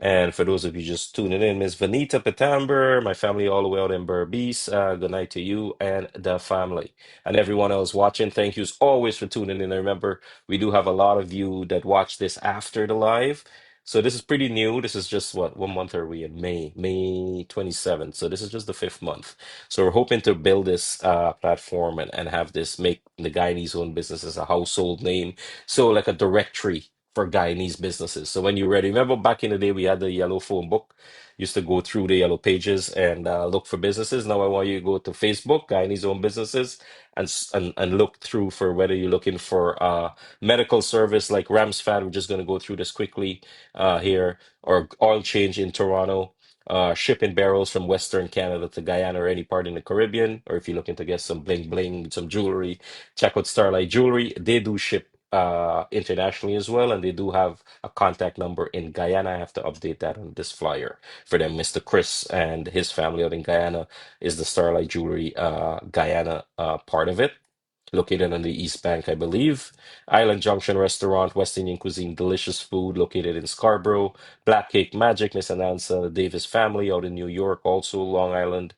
And for those of you just tuning in, Miss Vanita Petamber, my family all the way out in Berbice, good night to you and the family. And everyone else watching, thank you as always for tuning in. And remember, we do have a lot of you that watch this after the live. So this is pretty new. This is just what month are we in? May 27th. So this is just the fifth month. So we're hoping to build this platform and have this make the Guyanese own business as a household name. So like a directory for Guyanese businesses. So when you're ready, remember back in the day we had the yellow phone book. Used to go through the yellow pages and look for businesses. Now I want you to go to Facebook, Guyanese own businesses, and look through for whether you're looking for medical service like Ramsfat. We're just going to go through this quickly here, or oil change in Toronto. Shipping barrels from Western Canada to Guyana or any part in the Caribbean, or if you're looking to get some bling bling, some jewelry, check out Starlight Jewelry. They do ship internationally as well, and they do have a contact number in Guyana. I have to update that on this flyer for them. Mr. Chris and his family out in Guyana is the Starlight Jewelry Guyana part of it. Located on the East Bank, I believe. Island Junction Restaurant, West Indian cuisine, delicious food located in Scarborough. Black Cake Magic, Miss Anansa, the Davis family out in New York, also Long Island.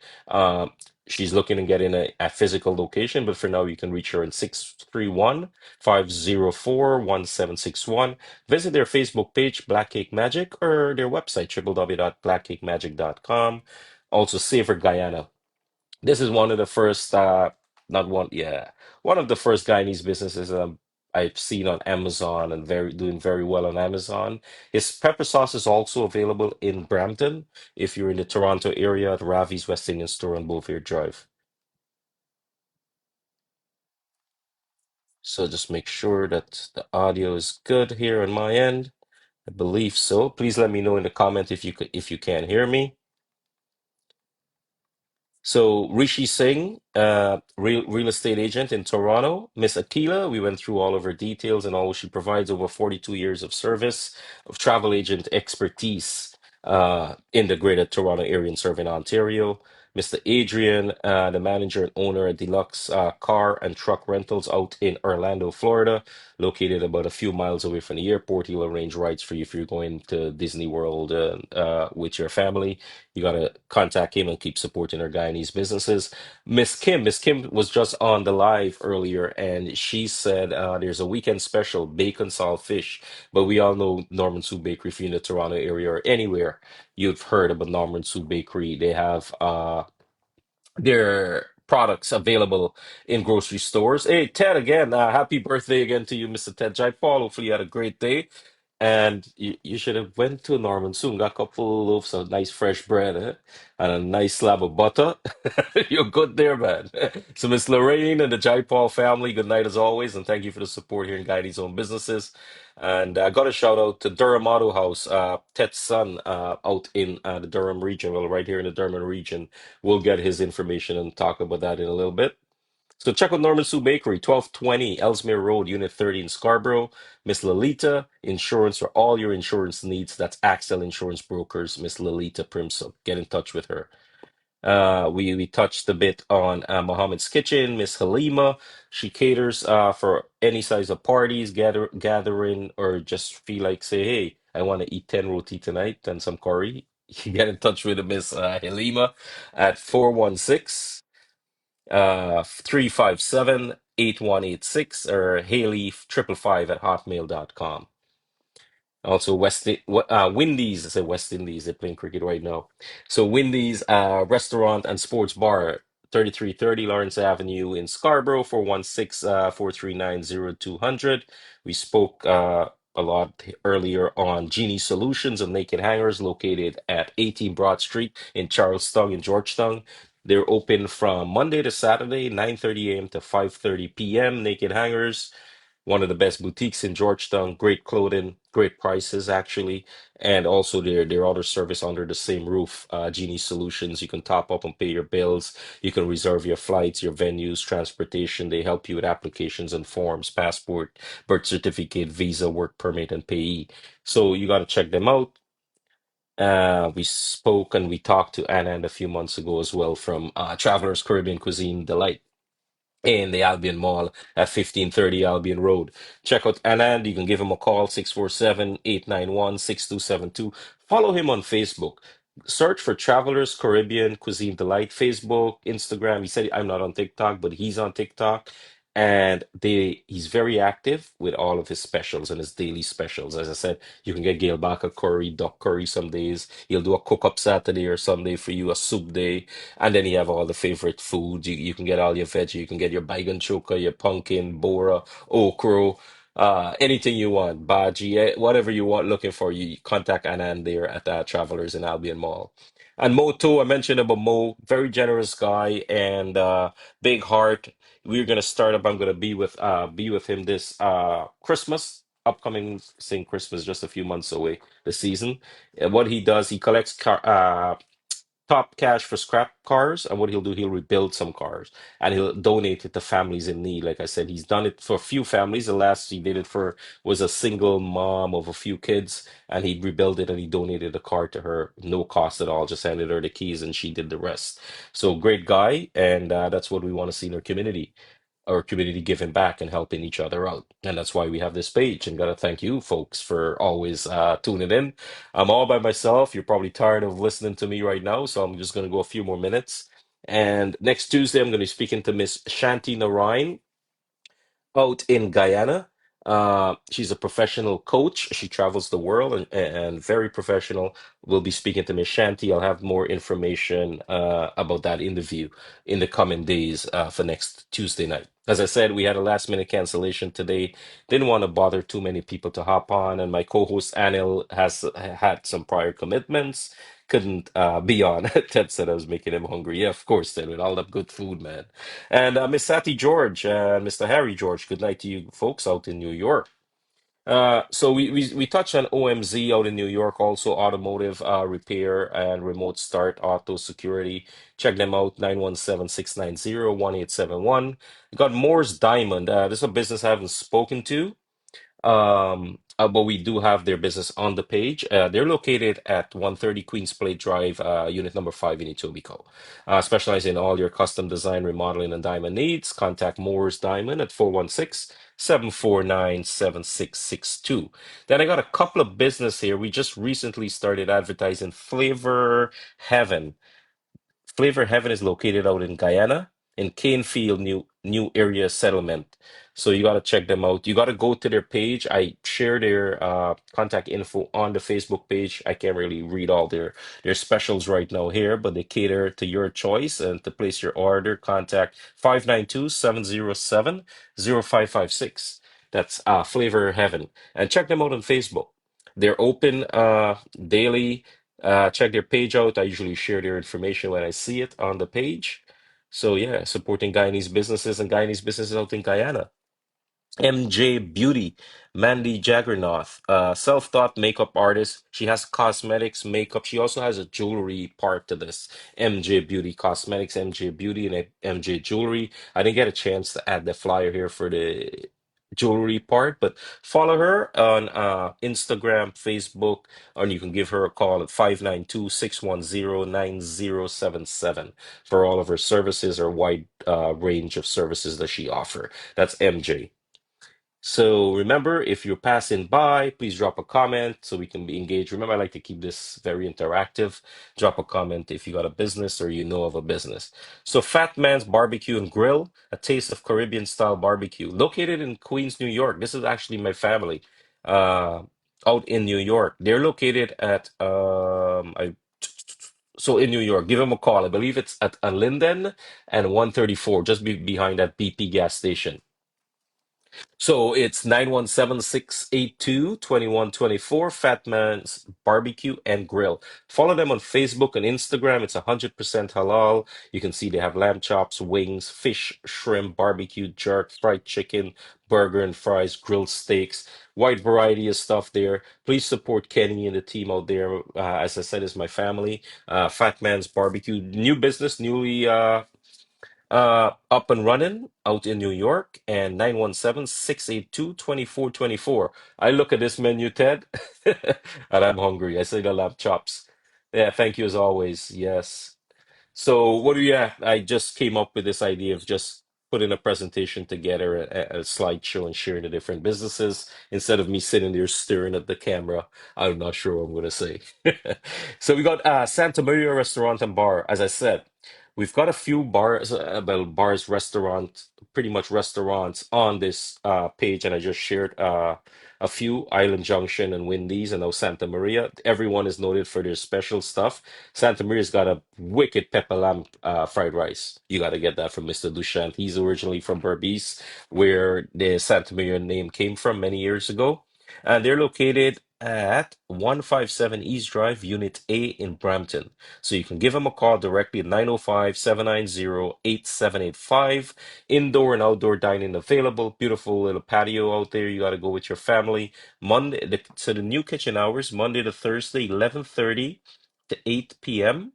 She's looking to get in a physical location, but for now, you can reach her in 631-504-1761. Visit their Facebook page, Black Cake Magic, or their website, www.blackcakemagic.com. Also, Savor Guyana. This is one of the first, not one, yeah, one of the first Guyanese businesses I've seen on Amazon and doing very well on Amazon. His pepper sauce is also available in Brampton if you're in the Toronto area at Ravi's West Indian Store on Beauvoir Drive. So just make sure that the audio is good here on my end. I believe so. Please let me know in the comment if you can hear me. So Rishi Singh, real estate agent in Toronto. Miss Akila, we went through all of her details and all. She provides over 42 years of service of travel agent expertise in the Greater Toronto area and serving Ontario. Mr. Adrian, the manager and owner at Deluxe Car and Truck Rentals out in Orlando, Florida, located about a few miles away from the airport. He'll arrange rides for you if you're going to Disney World with your family. You got to contact him and keep supporting our Guyanese businesses. Miss Kim was just on the live earlier, and she said there's a weekend special, bacon salt fish. But we all know Norman Sue Bakery. If you're in the Toronto area or anywhere, you've heard about Norman Sue Bakery. They have their products available in grocery stores. Hey, Ted, again, happy birthday again to you, Mr. Ted Jaipal. Hopefully you had a great day. And you should have went to Norman soon. Got a couple loaves of nice fresh bread and a nice slab of butter. You're good there, man. So Miss Lorraine and the Jaipal family, good night as always, and thank you for the support here in Guide's Own Businesses. And I got a shout out to Durham Auto House, Ted's son, out in the Durham region, well, right here in the Durham region. We'll get his information and talk about that in a little bit. So check out Norman Sue Bakery, 1220 Ellesmere Road, Unit 30 in Scarborough. Miss Lolita, insurance for all your insurance needs. That's Axel Insurance Brokers, Miss Lolita Primson. Get in touch with her. We touched a bit on Mohammed's Kitchen, Miss Halima. She caters for any size of parties, gathering, or just feel like say, hey, I want to eat 10 roti tonight and some curry. You get in touch with Miss Halima at 416 357 8186 or Haley 555 at hotmail.com. Also, Wendy's. I said West Indies. They're playing cricket right now. So, Wendy's restaurant and sports bar, 3330 Lawrence Avenue in Scarborough, 416 439 0200. We spoke a lot earlier on Genie Solutions and Naked Hangers, located at 18 Broad Street in Charlestown, in Georgetown. They're open from Monday to Saturday, 9:30 a.m. to 5:30 p.m. Naked Hangers, one of the best boutiques in Georgetown. Great clothing, great prices actually, and also their other service under the same roof. Genie Solutions. You can top up and pay your bills. You can reserve your flights, your venues, transportation. They help you with applications and forms, passport, birth certificate, visa, work permit, and payee. So you got to check them out. We spoke and we talked to Anand a few months ago as well from Travelers Caribbean Cuisine Delight in the Albion Mall at 1530 Albion Road. Check out Anand. You can give him a call, 647-891-6272. Follow him on Facebook. Search for Travelers Caribbean Cuisine Delight, Facebook, Instagram. He said I'm not on TikTok, but he's on TikTok. And he's very active with all of his specials and his daily specials. As I said, you can get Gail Baka curry, duck curry some days. He'll do a cook-up Saturday or Sunday for you, a soup day. And then you have all the favorite foods. You can get all your veggie. You can get your baigan choka, your pumpkin, bora, okra. Anything you want, Baji, whatever you want, looking for, you contact Anand there at Travelers in Albion Mall. And Mo too, I mentioned about Mo, very generous guy and big heart. We're gonna start up. I'm gonna be with him this Christmas, upcoming sing Christmas, just a few months away, the season. And what he does, he collects top cash for scrap cars, and what he'll do, he'll rebuild some cars and he'll donate it to families in need. Like I said, he's done it for a few families. The last he did it for was a single mom of a few kids, and he rebuilt it and he donated a car to her, no cost at all, just handed her the keys and she did the rest. So great guy, and that's what we want to see in our community. Our community giving back and helping each other out. And that's why we have this page. And gotta thank you folks for always tuning in. I'm all by myself. You're probably tired of listening to me right now, so I'm just going to go a few more minutes. And next Tuesday, I'm going to be speaking to Miss Shanti Narayan out in Guyana. She's a professional coach. She travels the world and very professional. We'll be speaking to Miss Shanti. I'll have more information about that interview in the coming days for next Tuesday night. As I said, we had a last minute cancellation today. Didn't want to bother too many people to hop on, and my co-host Anil has had some prior commitments. Couldn't be on. Ted said I was making him hungry. Yeah, of course, Ted, with all that good food, man. And Miss Sati George and Mr. Harry George, good night to you folks out in New York. So we touched on OMZ out in New York, also automotive repair and remote start auto security. Check them out, 917-690-1871. We got Moore's Diamond. This is a business I haven't spoken to. But we do have their business on the page. They're located at 130 Queens Plate Drive, unit number 5 in Etobicoke. Specialize in all your custom design, remodeling, and diamond needs. Contact Moore's Diamond at 416-749-7662. Then I got a couple of business here. We just recently started advertising Flavor Heaven. Flavor Heaven is located out in Guyana, in Canefield, new area settlement. So you got to check them out. You got to go to their page. I share their contact info on the Facebook page. I can't really read all their specials right now here, but they cater to your choice. And to place your order, contact 592-707-0556. That's Flavor Heaven. And check them out on Facebook. They're open daily. Check their page out. I usually share their information when I see it on the page. So yeah, supporting Guyanese businesses and Guyanese businesses out in Guyana. MJ Beauty, Mandy Jaggernoth, self-taught makeup artist. She has cosmetics, makeup. She also has a jewelry part to this. MJ Beauty Cosmetics, MJ Beauty, and MJ Jewelry. I didn't get a chance to add the flyer here for the jewelry part, but follow her on Instagram, Facebook, and you can give her a call at 592-610-9077 for all of her services or wide range of services that she offer. That's MJ. So remember, if you're passing by, please drop a comment so we can be engaged. Remember, I like to keep this very interactive. Drop a comment if you got a business or you know of a business. So Fat Man's Barbecue and Grill, a taste of Caribbean style barbecue, located in Queens, New York. This is actually my family, uh, out in New York. They're located at so in New York. Give them a call. I believe it's at Linden and 134, just behind that BP gas station. So it's 917-682-2124, Fat Man's Barbecue and Grill. Follow them on Facebook and Instagram. It's 100% halal. You can see they have lamb chops, wings, fish, shrimp, barbecue, jerk, fried chicken, burger and fries, grilled steaks, wide variety of stuff there. Please support Kenny and the team out there. As I said, is my family. Fat Man's Barbecue, new business, newly up and running out in New York, and 917-682-2424. I look at this menu, Ted, and I'm hungry. I say the lamb chops. Yeah, thank you as always. Yes. So what do you have? I just came up with this idea of just putting a presentation together, a slideshow, and sharing the different businesses instead of me sitting there staring at the camera. I'm not sure what I'm going to say. So we got Santa Maria Restaurant and Bar. As I said, We've got a few bars, well, bars, restaurants, pretty much restaurants on this page, and I just shared a few: Island Junction and Wendy's, and now Santa Maria. Everyone is noted for their special stuff. Santa Maria's got a wicked pepper lamb fried rice. You got to get that from Mr. Duchant. He's originally from Berbice, where the Santa Maria name came from many years ago. And they're located at 157 East Drive, Unit A in Brampton. So you can give them a call directly at 905-790-8785. Indoor and outdoor dining available. Beautiful little patio out there. You got to go with your family. So the new kitchen hours, Monday to Thursday, 11:30 to 8 p.m.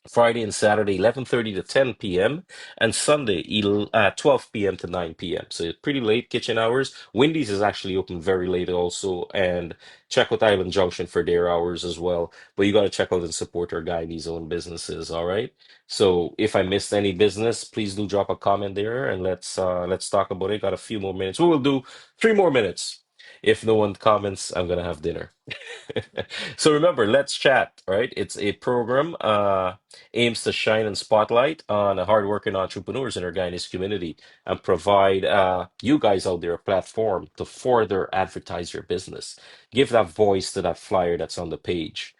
Friday and Saturday, 11:30 to 10 p.m., and Sunday, 12 p.m. to 9 p.m. So it's pretty late kitchen hours. Wendy's is actually open very late also, and check with Island Junction for their hours as well. But you got to check out and support our Guyanese own businesses, all right? So if I missed any business, please do drop a comment there and let's talk about it. Got a few more minutes. We will do 3 more minutes. If no one comments, I'm gonna have dinner. So remember, let's chat, right? It's a program aims to shine and spotlight on the hardworking entrepreneurs in our Guyanese community and provide you guys out there a platform to further advertise your business. Give that voice to that flyer that's on the page.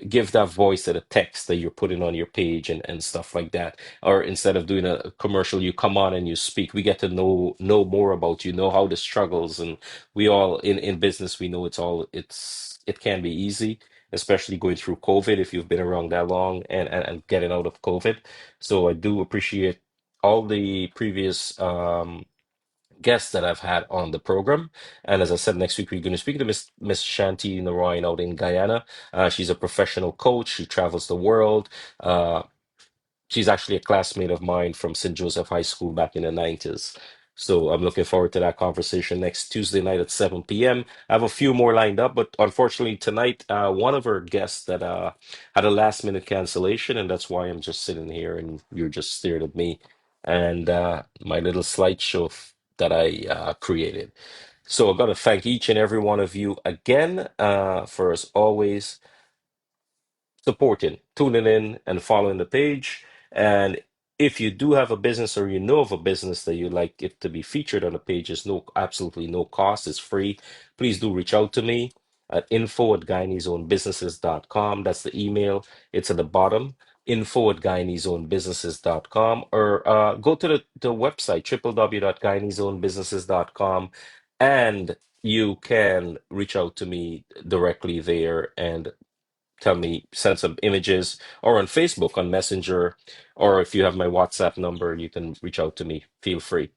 Give that voice to the text that you're putting on your page and stuff like that. Or instead of doing a commercial, you come on and you speak. We get to know more about you, know how the struggles, and we all in business, we know it can be easy, especially going through COVID if you've been around that long and getting out of COVID. So I do appreciate all the previous guests that I've had on the program. And as I said, next week we're going to speak to Miss Shanti Narayan out in Guyana. She's a professional coach. She travels the world. Uh, she's actually a classmate of mine from St. Joseph High School back in the 90s. So I'm looking forward to that conversation next Tuesday night at 7 p.m. I have a few more lined up, but unfortunately tonight, one of our guests that had a last minute cancellation, and that's why I'm just sitting here and you're just staring at me and my little slideshow that I created. So I got to thank each and every one of you again for, as always, supporting, tuning in, and following the page. And if you do have a business or you know of a business that you'd like it to be featured on the page, there's absolutely no cost. It's free. Please do reach out to me at info@guyaneseownbusinesses.com. That's the email. It's at the bottom. info@guyaneseownbusinesses.com, or go to the website www.guyaneseownbusinesses.com, and you can reach out to me directly there and tell me, send some images, or on Facebook, on Messenger, or if you have my WhatsApp number, you can reach out to me. Feel free.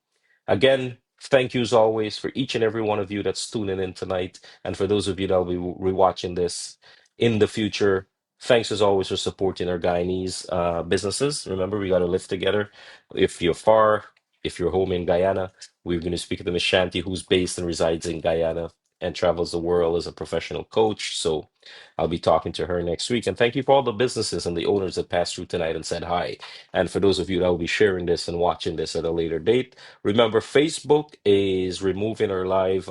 Again, thank you as always for each and every one of you that's tuning in tonight. And for those of you that will be rewatching this in the future, thanks as always for supporting our Guyanese businesses. Remember, we got to live together. If you're far, if you're home in Guyana, we're going to speak to Miss Shanti, who's based and resides in Guyana and travels the world as a professional coach. So I'll be talking to her next week. And thank you for all the businesses and the owners that passed through tonight and said hi. And for those of you that will be sharing this and watching this at a later date, remember Facebook is removing our live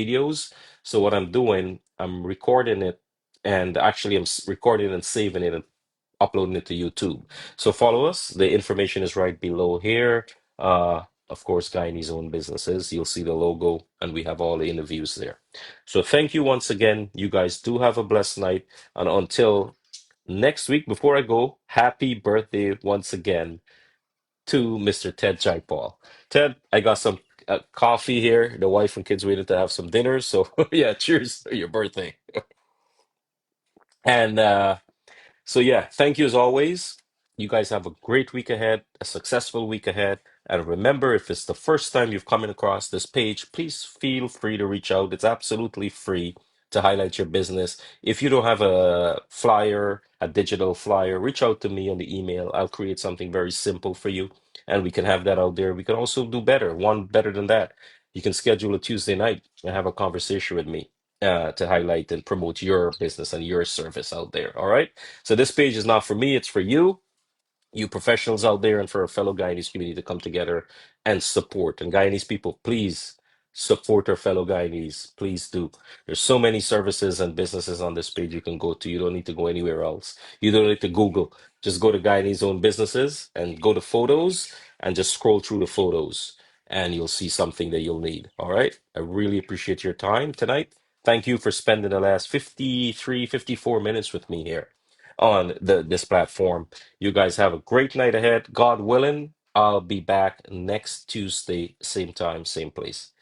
videos. So what I'm doing, I'm recording it, and actually recording and saving it and uploading it to YouTube. So follow us. The information is right below here. Of course, Guyanese own businesses. You'll see the logo, and we have all the interviews there. So thank you once again. You guys do have a blessed night. And until next week, before I go, happy birthday once again to Mr. Ted Jaipal. Ted, I got some coffee here. The wife and kids waited to have some dinner. So yeah, cheers to your birthday. And so yeah, thank you as always. You guys have a great week ahead, a successful week ahead. And remember, if it's the first time you've come across this page, please feel free to reach out. It's absolutely free to highlight your business. If you don't have a flyer, a digital flyer, reach out to me on the email. I'll create something very simple for you, and we can have that out there. We can also do better, one better than that. You can schedule a Tuesday night and have a conversation with me to highlight and promote your business and your service out there. All right. So this page is not for me, it's for you professionals out there, and for a fellow Guyanese community to come together and support. And Guyanese people, please Support our fellow Guyanese. Please do. There's so many services and businesses on this page you can go to. You don't need to go anywhere else. You don't need to Google. Just go to Guyanese own businesses and go to photos and just scroll through the photos and you'll see something that you'll need. All right. I really appreciate your time tonight. Thank you for spending the last 53, 54 minutes with me here on this platform. You guys have a great night ahead. God willing, I'll be back next Tuesday, same time, same place.